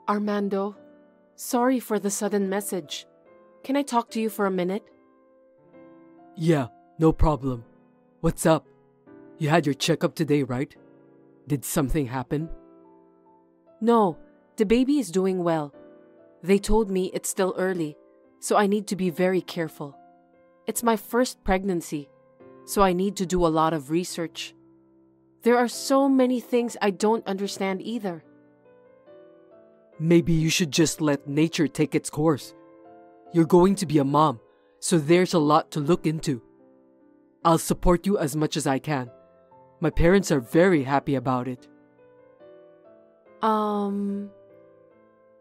Armando, sorry for the sudden message. Can I talk to you for a minute? Yeah, no problem. What's up? You had your checkup today, right? Did something happen? No, the baby is doing well. They told me it's still early, so I need to be very careful. It's my first pregnancy, so I need to do a lot of research. There are so many things I don't understand either. Maybe you should just let nature take its course. You're going to be a mom, so there's a lot to look into. I'll support you as much as I can. My parents are very happy about it.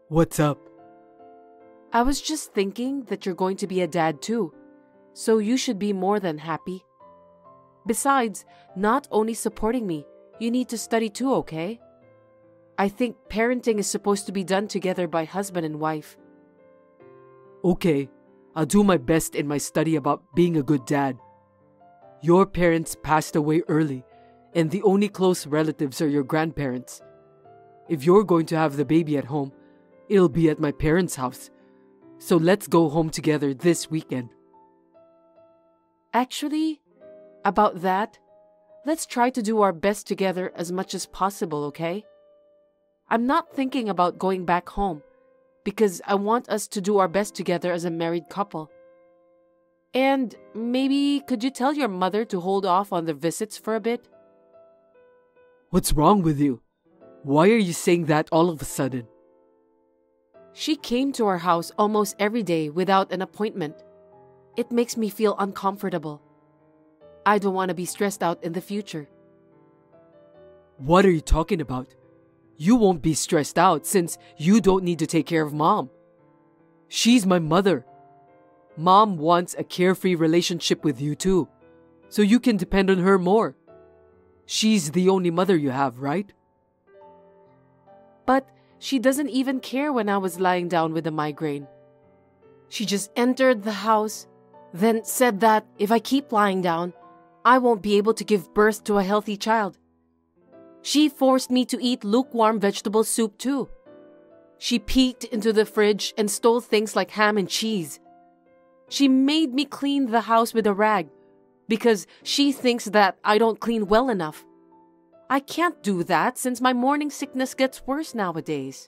What's up? I was just thinking that you're going to be a dad too, so you should be more than happy. Besides, not only supporting me, you need to study too, okay? I think parenting is supposed to be done together by husband and wife. Okay, I'll do my best in my study about being a good dad. Your parents passed away early, and the only close relatives are your grandparents. If you're going to have the baby at home, it'll be at my parents' house. So let's go home together this weekend. Actually, about that, let's try to do our best together as much as possible, okay? I'm not thinking about going back home because I want us to do our best together as a married couple. And maybe could you tell your mother to hold off on the visits for a bit? What's wrong with you? Why are you saying that all of a sudden? She came to our house almost every day without an appointment. It makes me feel uncomfortable. I don't want to be stressed out in the future. What are you talking about? You won't be stressed out since you don't need to take care of Mom. She's my mother. Mom wants a carefree relationship with you too, so you can depend on her more. She's the only mother you have, right? But she doesn't even care when I was lying down with a migraine. She just entered the house, then said that if I keep lying down, I won't be able to give birth to a healthy child. She forced me to eat lukewarm vegetable soup too. She peeked into the fridge and stole things like ham and cheese. She made me clean the house with a rag because she thinks that I don't clean well enough. I can't do that since my morning sickness gets worse nowadays.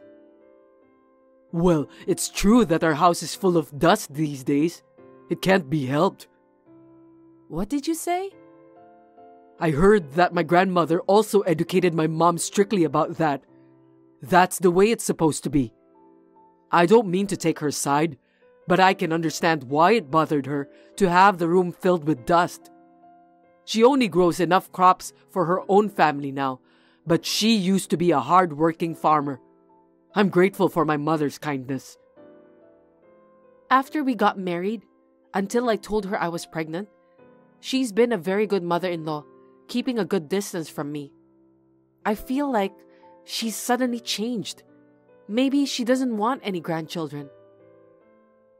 Well, it's true that our house is full of dust these days. It can't be helped. What did you say? I heard that my grandmother also educated my mom strictly about that. That's the way it's supposed to be. I don't mean to take her side, but I can understand why it bothered her to have the room filled with dust. She only grows enough crops for her own family now, but she used to be a hard-working farmer. I'm grateful for my mother's kindness. After we got married, until I told her I was pregnant, she's been a very good mother-in-law, keeping a good distance from me. I feel like she's suddenly changed. Maybe she doesn't want any grandchildren.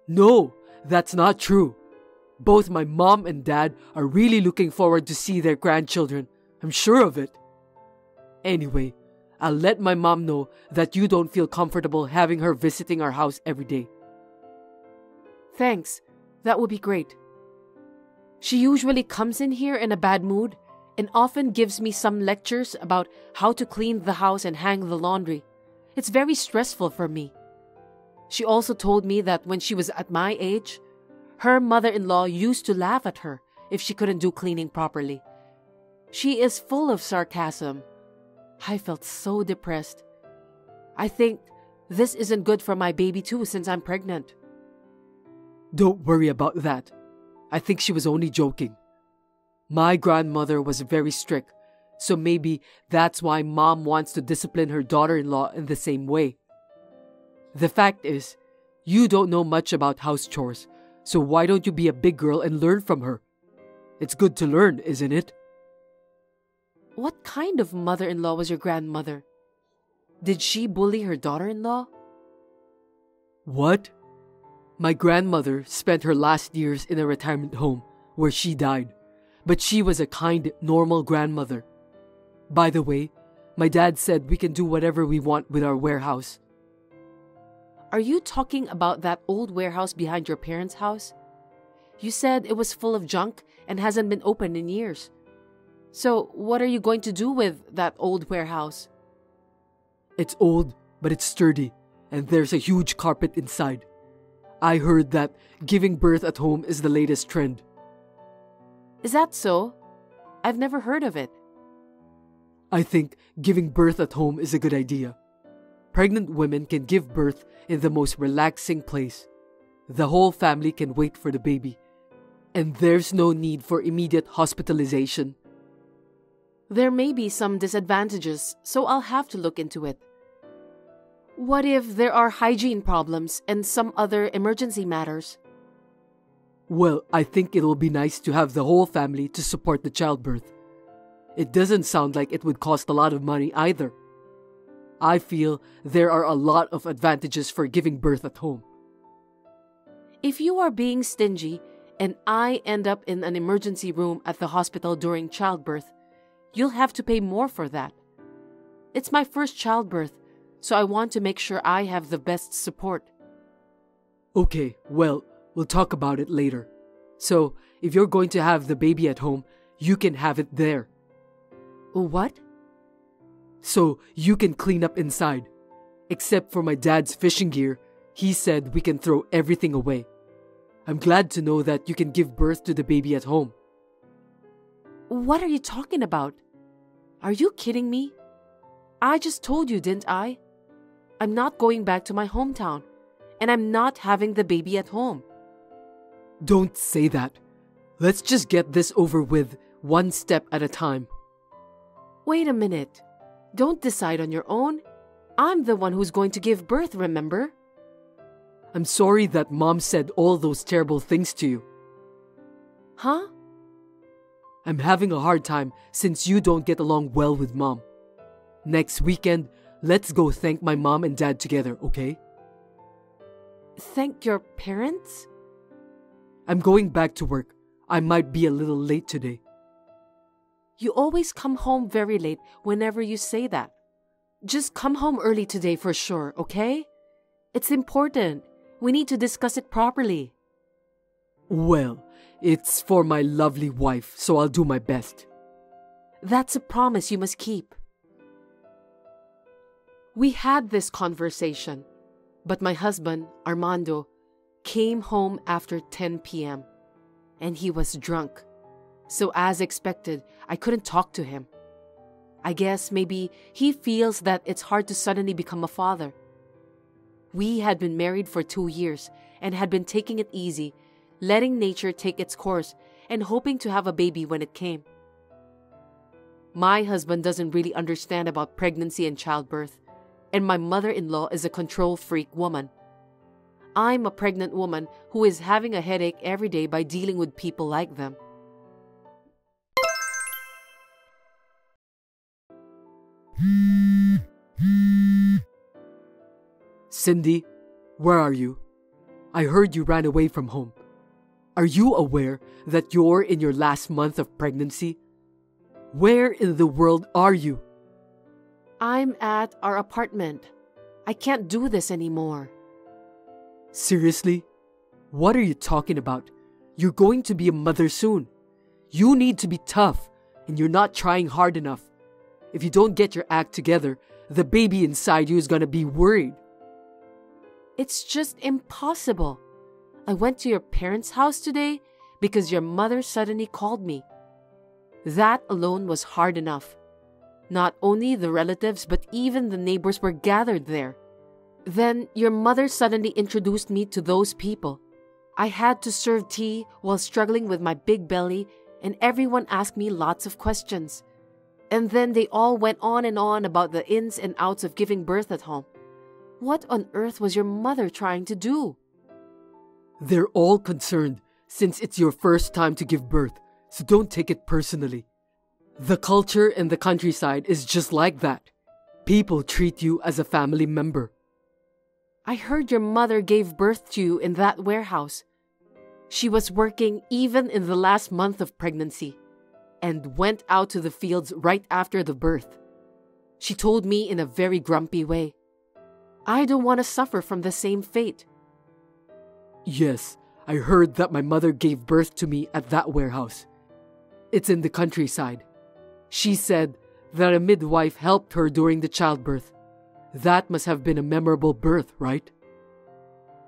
No, that's not true. Both my mom and dad are really looking forward to see their grandchildren. I'm sure of it. Anyway, I'll let my mom know that you don't feel comfortable having her visiting our house every day. Thanks. That would be great. She usually comes in here in a bad mood and often gives me some lectures about how to clean the house and hang the laundry. It's very stressful for me. She also told me that when she was at my age, her mother-in-law used to laugh at her if she couldn't do cleaning properly. She is full of sarcasm. I felt so depressed. I think this isn't good for my baby too since I'm pregnant. Don't worry about that. I think she was only joking. My grandmother was very strict, so maybe that's why Mom wants to discipline her daughter-in-law in the same way. The fact is, you don't know much about house chores, so why don't you be a big girl and learn from her? It's good to learn, isn't it? What kind of mother-in-law was your grandmother? Did she bully her daughter-in-law? What? My grandmother spent her last years in a retirement home where she died, but she was a kind, normal grandmother. By the way, my dad said we can do whatever we want with our warehouse. Are you talking about that old warehouse behind your parents' house? You said it was full of junk and hasn't been opened in years. So, what are you going to do with that old warehouse? It's old, but it's sturdy, and there's a huge carpet inside. I heard that giving birth at home is the latest trend. Is that so? I've never heard of it. I think giving birth at home is a good idea. Pregnant women can give birth in the most relaxing place. The whole family can wait for the baby, and there's no need for immediate hospitalization. There may be some disadvantages, so I'll have to look into it. What if there are hygiene problems and some other emergency matters? Well, I think it'll be nice to have the whole family to support the childbirth. It doesn't sound like it would cost a lot of money either. I feel there are a lot of advantages for giving birth at home. If you are being stingy and I end up in an emergency room at the hospital during childbirth, you'll have to pay more for that. It's my first childbirth, so I want to make sure I have the best support. Okay, well, we'll talk about it later. So, if you're going to have the baby at home, you can have it there. What? So, you can clean up inside. Except for my dad's fishing gear, he said we can throw everything away. I'm glad to know that you can give birth to the baby at home. What are you talking about? Are you kidding me? I just told you, didn't I? I'm not going back to my hometown, and I'm not having the baby at home. Don't say that. Let's just get this over with, one step at a time. Wait a minute. Don't decide on your own. I'm the one who's going to give birth, remember? I'm sorry that Mom said all those terrible things to you. Huh? I'm having a hard time since you don't get along well with Mom. Next weekend, let's go thank my mom and dad together, okay? Thank your parents? I'm going back to work. I might be a little late today. You always come home very late whenever you say that. Just come home early today for sure, okay? It's important. We need to discuss it properly. Well, it's for my lovely wife, so I'll do my best. That's a promise you must keep. We had this conversation, but my husband, Armando, came home after 10 p.m. and he was drunk. So as expected, I couldn't talk to him. I guess maybe he feels that it's hard to suddenly become a father. We had been married for 2 years and had been taking it easy, letting nature take its course and hoping to have a baby when it came. My husband doesn't really understand about pregnancy and childbirth, and my mother-in-law is a control freak woman. I'm a pregnant woman who is having a headache every day by dealing with people like them. Cindy, where are you? I heard you ran away from home. Are you aware that you're in your last month of pregnancy? Where in the world are you? I'm at our apartment. I can't do this anymore. Seriously? What are you talking about? You're going to be a mother soon. You need to be tough, and you're not trying hard enough. If you don't get your act together, the baby inside you is going to be worried. It's just impossible. I went to your parents' house today because your mother suddenly called me. That alone was hard enough. Not only the relatives, but even the neighbors were gathered there. Then your mother suddenly introduced me to those people. I had to serve tea while struggling with my big belly, and everyone asked me lots of questions. And then they all went on and on about the ins and outs of giving birth at home. What on earth was your mother trying to do? They're all concerned since it's your first time to give birth, so don't take it personally. The culture in the countryside is just like that. People treat you as a family member. I heard your mother gave birth to you in that warehouse. She was working even in the last month of pregnancy and went out to the fields right after the birth. She told me in a very grumpy way. I don't want to suffer from the same fate. Yes, I heard that my mother gave birth to me at that warehouse. It's in the countryside. She said that a midwife helped her during the childbirth. That must have been a memorable birth, right?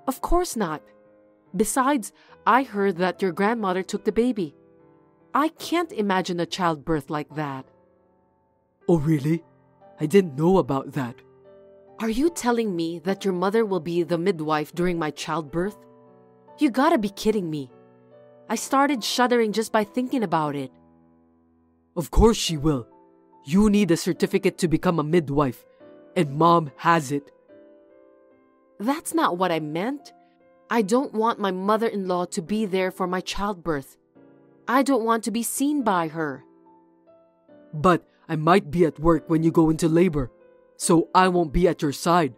Of course not. Besides, I heard that your grandmother took the baby. I can't imagine a childbirth like that. Oh, really? I didn't know about that. Are you telling me that your mother will be the midwife during my childbirth? You gotta be kidding me. I started shuddering just by thinking about it. Of course she will. You need a certificate to become a midwife, and Mom has it. That's not what I meant. I don't want my mother-in-law to be there for my childbirth. I don't want to be seen by her. But I might be at work when you go into labor, so I won't be at your side.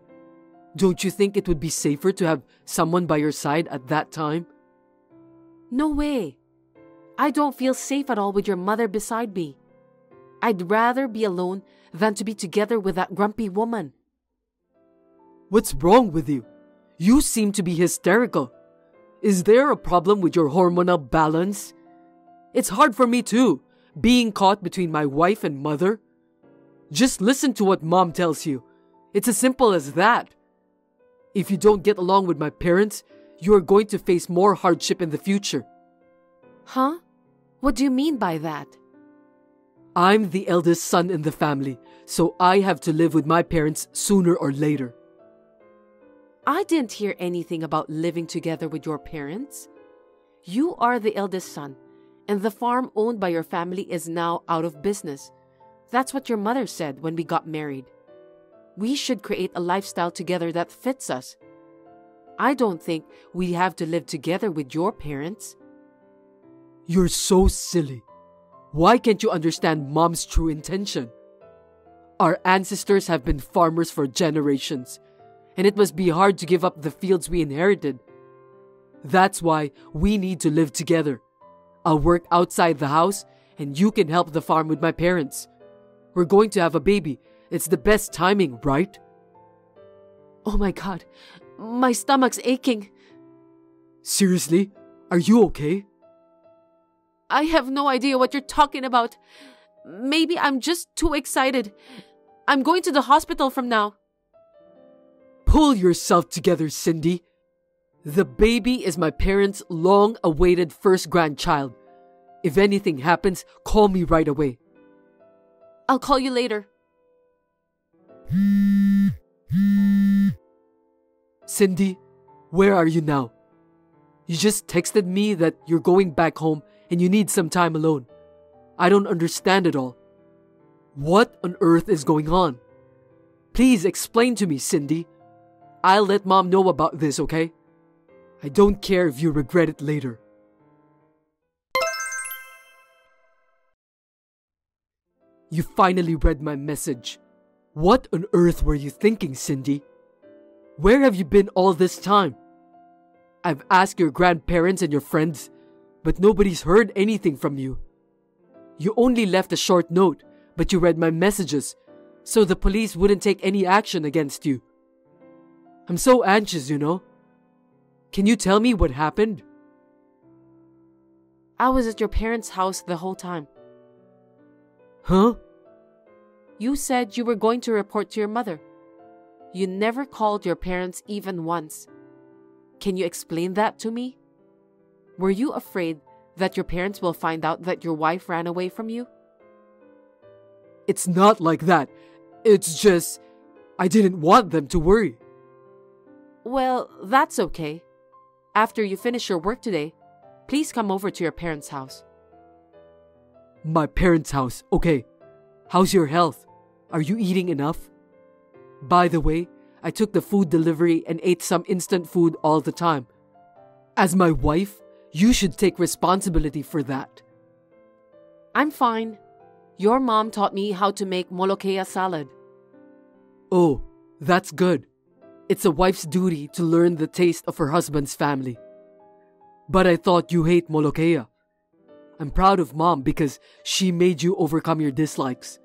Don't you think it would be safer to have someone by your side at that time? No way. I don't feel safe at all with your mother beside me. I'd rather be alone than to be together with that grumpy woman. What's wrong with you? You seem to be hysterical. Is there a problem with your hormonal balance? It's hard for me too, being caught between my wife and mother. Just listen to what Mom tells you. It's as simple as that. If you don't get along with my parents, you are going to face more hardship in the future. Huh? What do you mean by that? I'm the eldest son in the family, so I have to live with my parents sooner or later. I didn't hear anything about living together with your parents. You are the eldest son, and the farm owned by your family is now out of business. That's what your mother said when we got married. We should create a lifestyle together that fits us. I don't think we have to live together with your parents. You're so silly. Why can't you understand Mom's true intention? Our ancestors have been farmers for generations, and it must be hard to give up the fields we inherited. That's why we need to live together. I'll work outside the house, and you can help the farm with my parents. We're going to have a baby. It's the best timing, right? Oh my God, my stomach's aching. Seriously? Are you okay? I have no idea what you're talking about. Maybe I'm just too excited. I'm going to the hospital from now. Pull yourself together, Cindy. The baby is my parents' long-awaited first grandchild. If anything happens, call me right away. I'll call you later. Cindy, where are you now? You just texted me that you're going back home and you need some time alone. I don't understand it all. What on earth is going on? Please explain to me, Cindy. I'll let Mom know about this, okay? I don't care if you regret it later. You finally read my message. What on earth were you thinking, Cindy? Where have you been all this time? I've asked your grandparents and your friends, but nobody's heard anything from you. You only left a short note, but you read my messages, so the police wouldn't take any action against you. I'm so anxious, you know. Can you tell me what happened? I was at your parents' house the whole time. Huh? You said you were going to report to your mother. You never called your parents even once. Can you explain that to me? Were you afraid that your parents will find out that your wife ran away from you? It's not like that. It's just, I didn't want them to worry. Well, that's okay. After you finish your work today, please come over to your parents' house. My parents' house, okay. How's your health? Are you eating enough? By the way, I took the food delivery and ate some instant food all the time. As my wife, you should take responsibility for that. I'm fine. Your mom taught me how to make molokhaya salad. Oh, that's good. It's a wife's duty to learn the taste of her husband's family. But I thought you hate molokhaya. I'm proud of Mom because she made you overcome your dislikes.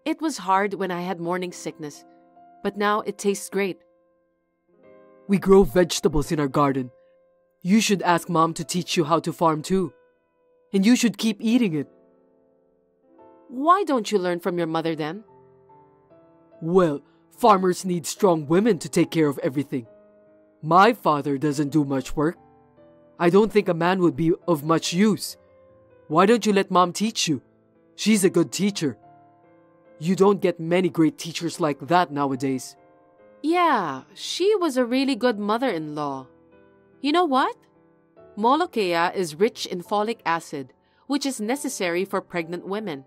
It was hard when I had morning sickness, but now it tastes great. We grow vegetables in our garden. You should ask Mom to teach you how to farm too. And you should keep eating it. Why don't you learn from your mother then? Well, farmers need strong women to take care of everything. My father doesn't do much work. I don't think a man would be of much use. Why don't you let Mom teach you? She's a good teacher. You don't get many great teachers like that nowadays. Yeah, she was a really good mother-in-law. You know what? Molokhaya is rich in folic acid, which is necessary for pregnant women.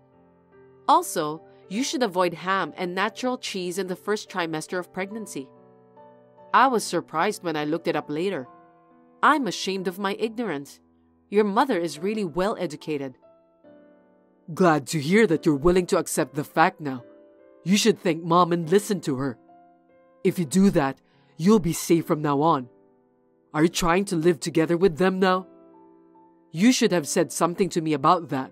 Also, you should avoid ham and natural cheese in the first trimester of pregnancy. I was surprised when I looked it up later. I'm ashamed of my ignorance. Your mother is really well educated. Glad to hear that you're willing to accept the fact now. You should thank Mom and listen to her. If you do that, you'll be safe from now on. Are you trying to live together with them now? You should have said something to me about that.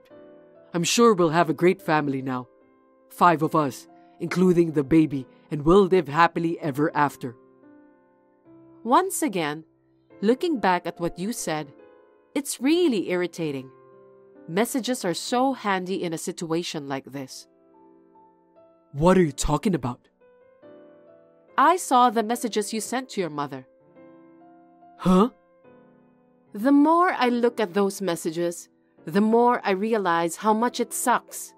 I'm sure we'll have a great family now. 5 of us, including the baby, and we'll live happily ever after. Once again, looking back at what you said, it's really irritating. Messages are so handy in a situation like this. What are you talking about? I saw the messages you sent to your mother. Huh? The more I look at those messages, the more I realize how much it sucks.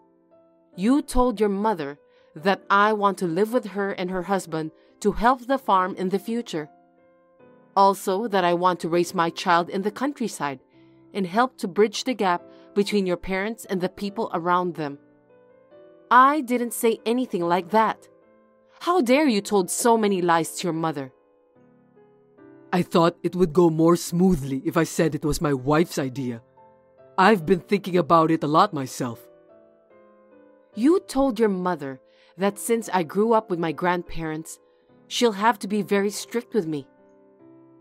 You told your mother that I want to live with her and her husband to help the farm in the future. Also, that I want to raise my child in the countryside and help to bridge the gap between your parents and the people around them. I didn't say anything like that. How dare you told so many lies to your mother? I thought it would go more smoothly if I said it was my wife's idea. I've been thinking about it a lot myself. You told your mother that since I grew up with my grandparents, she'll have to be very strict with me.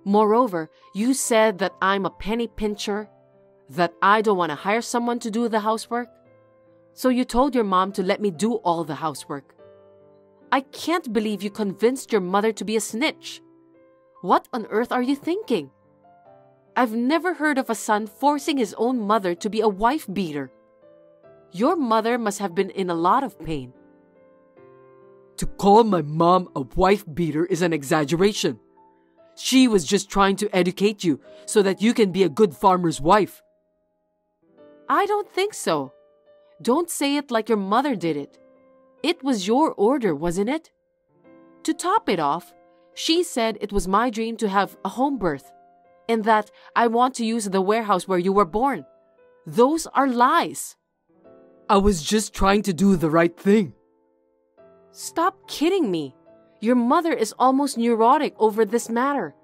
Moreover, you said that I'm a penny pincher, that I don't want to hire someone to do the housework. So you told your mom to let me do all the housework. I can't believe you convinced your mother to be a snitch. What on earth are you thinking? I've never heard of a son forcing his own mother to be a wife beater. Your mother must have been in a lot of pain. To call my mom a wife beater is an exaggeration. She was just trying to educate you so that you can be a good farmer's wife. I don't think so. Don't say it like your mother did it. It was your order, wasn't it? To top it off, she said it was my dream to have a home birth and that I want to use the warehouse where you were born. Those are lies. I was just trying to do the right thing. Stop kidding me. Your mother is almost neurotic over this matter.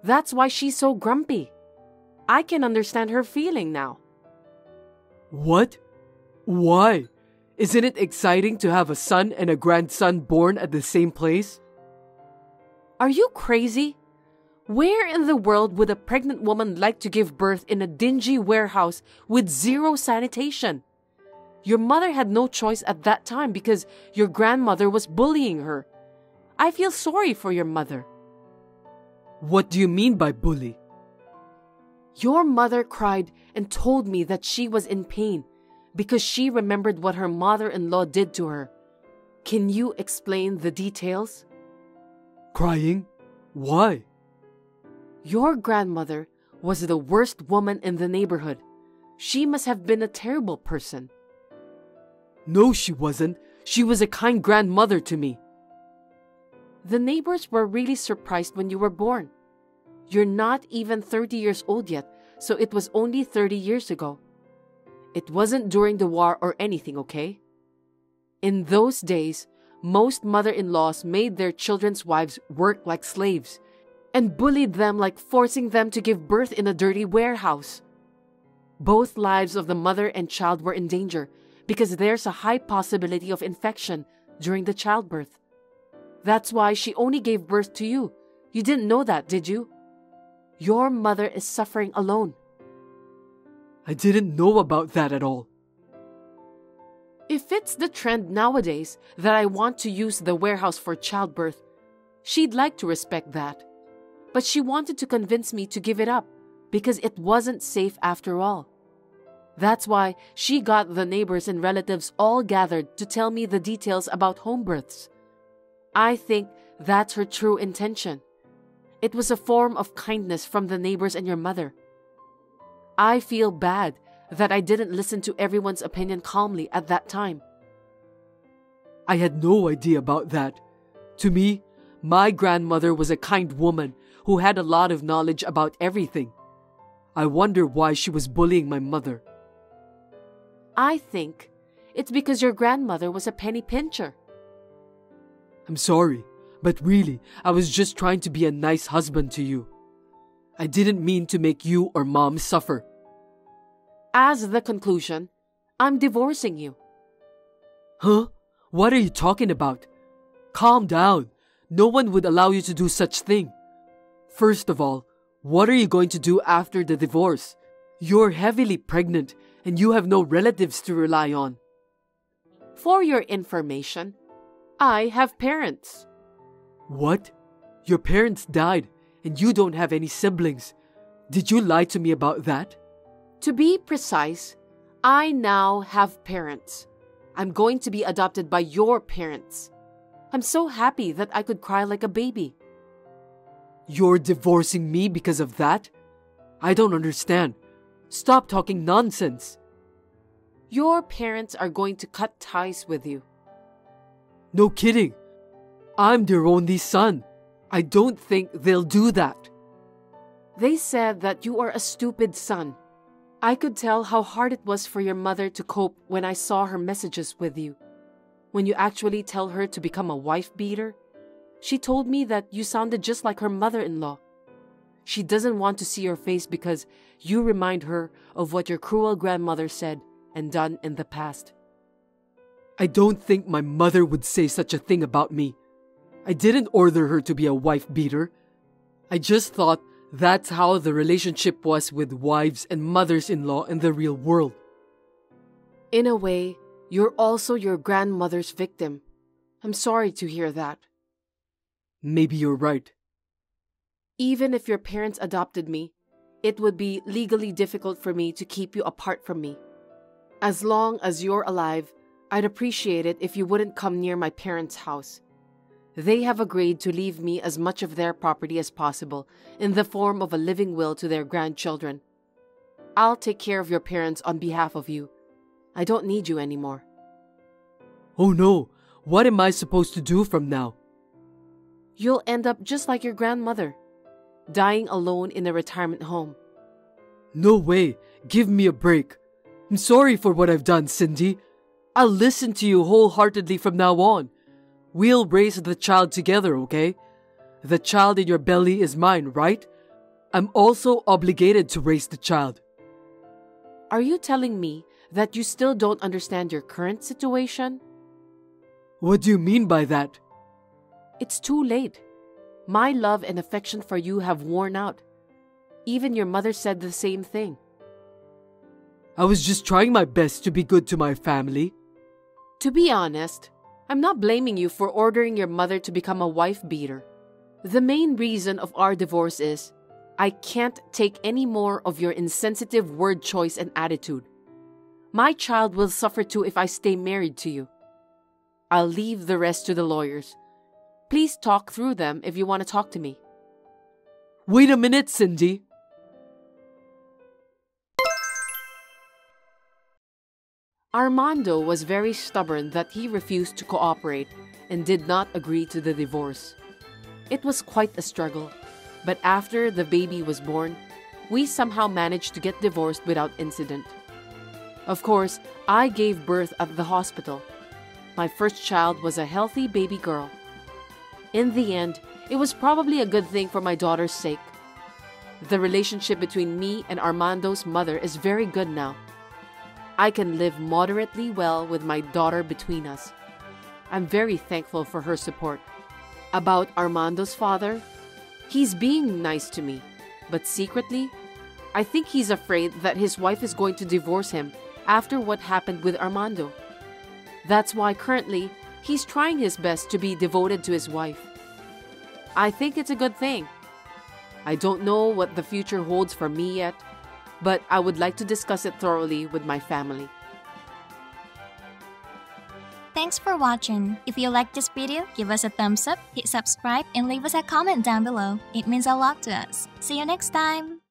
That's why she's so grumpy. I can understand her feeling now. What? Why? Isn't it exciting to have a son and a grandson born at the same place? Are you crazy? Where in the world would a pregnant woman like to give birth in a dingy warehouse with zero sanitation? Your mother had no choice at that time because your grandmother was bullying her. I feel sorry for your mother. What do you mean by bully? Your mother cried and told me that she was in pain because she remembered what her mother-in-law did to her. Can you explain the details? Crying? Why? Your grandmother was the worst woman in the neighborhood. She must have been a terrible person. No, she wasn't. She was a kind grandmother to me. The neighbors were really surprised when you were born. You're not even 30 years old yet, so it was only 30 years ago. It wasn't during the war or anything, okay? In those days, most mother-in-laws made their children's wives work like slaves and bullied them like forcing them to give birth in a dirty warehouse. Both lives of the mother and child were in danger because there's a high possibility of infection during the childbirth. That's why she only gave birth to you. You didn't know that, did you? Your mother is suffering alone. I didn't know about that at all. If it's the trend nowadays that I want to use the warehouse for childbirth, She'd like to respect that. But she wanted to convince me to give it up because it wasn't safe after all. That's why she got the neighbors and relatives all gathered to tell me the details about home births. I think that's her true intention. It was a form of kindness from the neighbors and your mother. I feel bad that I didn't listen to everyone's opinion calmly at that time. I had no idea about that. To me, my grandmother was a kind woman who had a lot of knowledge about everything. I wonder why she was bullying my mother. I think it's because your grandmother was a penny pincher. I'm sorry, but really, I was just trying to be a nice husband to you. I didn't mean to make you or Mom suffer. As the conclusion, I'm divorcing you. Huh? What are you talking about? Calm down. No one would allow you to do such thing. First of all, what are you going to do after the divorce? You're heavily pregnant and you have no relatives to rely on. For your information, I have parents. What? Your parents died and you don't have any siblings. Did you lie to me about that? To be precise, I now have parents. I'm going to be adopted by your parents. I'm so happy that I could cry like a baby. You're divorcing me because of that? I don't understand. Stop talking nonsense. Your parents are going to cut ties with you. No kidding. I'm their only son. I don't think they'll do that. They said that you are a stupid son. I could tell how hard it was for your mother to cope when I saw her messages with you. When you actually tell her to become a wife beater, she told me that you sounded just like her mother-in-law. She doesn't want to see your face because you remind her of what your cruel grandmother said and done in the past. I don't think my mother would say such a thing about me. I didn't order her to be a wife beater. I just thought that's how the relationship was with wives and mothers-in-law in the real world. In a way, you're also your grandmother's victim. I'm sorry to hear that. Maybe you're right. Even if your parents adopted me, it would be legally difficult for me to keep you apart from me. As long as you're alive, I'd appreciate it if you wouldn't come near my parents' house. They have agreed to leave me as much of their property as possible in the form of a living will to their grandchildren. I'll take care of your parents on behalf of you. I don't need you anymore. Oh no, what am I supposed to do from now? You'll end up just like your grandmother, dying alone in a retirement home. No way, give me a break. I'm sorry for what I've done, Cindy. I'll listen to you wholeheartedly from now on. We'll raise the child together, okay? The child in your belly is mine, right? I'm also obligated to raise the child. Are you telling me that you still don't understand your current situation? What do you mean by that? It's too late. My love and affection for you have worn out. Even your mother said the same thing. I was just trying my best to be good to my family. To be honest, I'm not blaming you for ordering your mother to become a wife beater. The main reason of our divorce is I can't take any more of your insensitive word choice and attitude. My child will suffer too if I stay married to you. I'll leave the rest to the lawyers. Please talk through them if you want to talk to me. Wait a minute, Cindy. Armando was very stubborn that he refused to cooperate and did not agree to the divorce. It was quite a struggle, but after the baby was born, we somehow managed to get divorced without incident. Of course, I gave birth at the hospital. My first child was a healthy baby girl. In the end, it was probably a good thing for my daughter's sake. The relationship between me and Armando's mother is very good now. I can live moderately well with my daughter between us. I'm very thankful for her support. About Armando's father, he's being nice to me, but secretly, I think he's afraid that his wife is going to divorce him after what happened with Armando. That's why currently, he's trying his best to be devoted to his wife. I think it's a good thing. I don't know what the future holds for me yet, but I would like to discuss it thoroughly with my family. Thanks for watching. If you liked this video, give us a thumbs up, hit subscribe, and leave us a comment down below. It means a lot to us. See you next time!